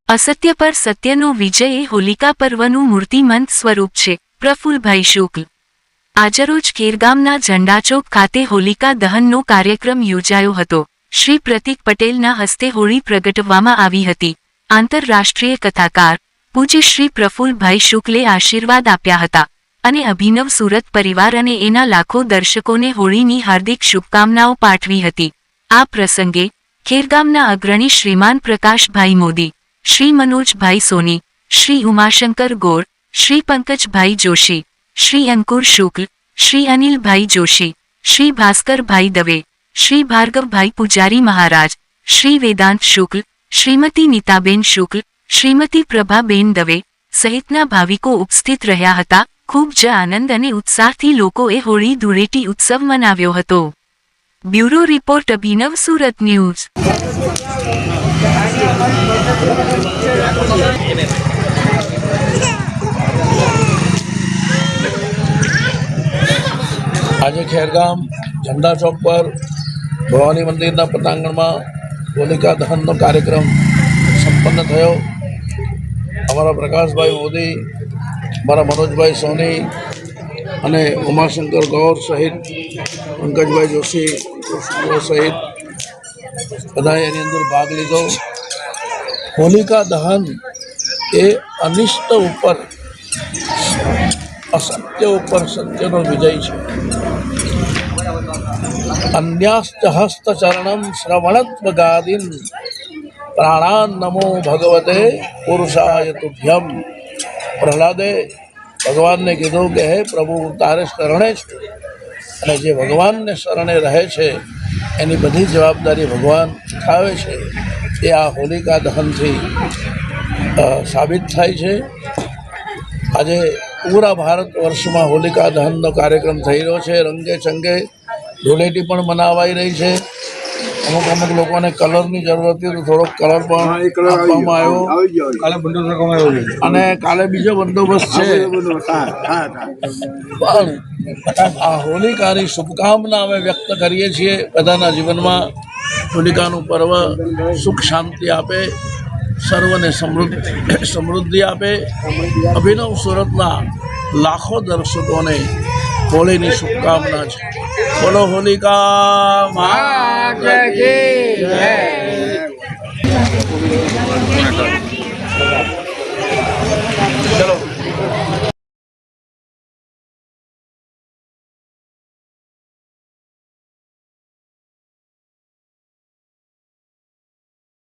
असत्य पर सत्यનો વિજય એ હોલિકા પર્વનું મૂર્તિમંત સ્વરૂપ છે। પ્રફુલભાઈ શુક્લ। આજરોજ ખેરગામના ઝંડાચોક ખાતે હોલિકા દહનનો કાર્યક્રમ યોજાયો હતો। શ્રી પ્રતીક પટેલના હસ્તે હોળી પ્રગટવામાં આવી હતી। આંતરરાષ્ટ્રીય કથાકાર પૂજ્ય શ્રી પ્રફુલભાઈ શુક્લે આશીર્વાદ આપ્યા હતા અને અભિનવ સુરત પરિવાર અને એના લાખો દર્શકોને હોળીની હાર્દિક શુભકામનાઓ પાઠવી હતી। આ પ્રસંગે ખેરગામના અગ્રણી શ્રીમાન પ્રકાશભાઈ મોદી, श्री मनोज भाई सोनी, श्री उमाशंकर गोर, श्री पंकज भाई जोशी, श्री अंकुर शुक्ल, श्री अनिल भाई जोशी, श्री भास्कर भाई दवे, श्री भार्गव भाई पुजारी महाराज, श्री वेदांत शुक्ल, श्रीमती नीताबेन शुक्ल, श्रीमती प्रभाबेन दवे सहितना भाविको उपस्थित रह्या हता। खूब ज आनंद अने उत्साहथी लोकोए होळी धूळेटी उत्सव मनाव्यो हतो। ब्यूरो रिपोर्ट अभिनव सूरत न्यूज। आज खेरगाम झंडा चौक पर भवानी मंदिर पटांगण में होलिका दहन कार्यक्रम संपन्न थयो। अमरा प्रकाश भाई मोदी, अमरा मनोज भाई सोनी अने उमाशंकर गौर सहित पंकज भाई जोशी सहित बधाए एनी अंदर भाग लीधो। होलिका दहन ए अनिष्ट उपर असत्य उपर सत्यनो विजय है। अन्यास्त हस्तचरणम श्रवणत्वगादीन प्राणान नमो भगवते पुरुषाय तुभ्यम। प्रहलादे भगवान ने कीधु कि हे प्रभु तारे शरणे छे अने जे भगवान ने शरणे रहे छे एनी बधी जवाबदारी भगवान उठावे छे। ए आ होलिका दहन थी साबित थाय छे। आज पूरा भारत वर्ष में होलिका दहन कार्यक्रम थई रह्यो छे। रंगे चंगे धूळेटी पण मनावाई रही है। अमुक अमुक लोगों ने कलर की जरूरत थी तो थोड़ो कलर पण आपवामां आव्यो अने काले बीजो बंदोबस्त छे। पण आ होलिकानी शुभकामना अमे व्यक्त करीए छीए। बधाना जीवन में होलिकानुं पर्व सुख शांति आपे, सर्वने समृद्धि आपे। अभिनव सूरतना लाखों दर्शकों ने होली की शुभकामना है। बोलो होलिका माता की जय।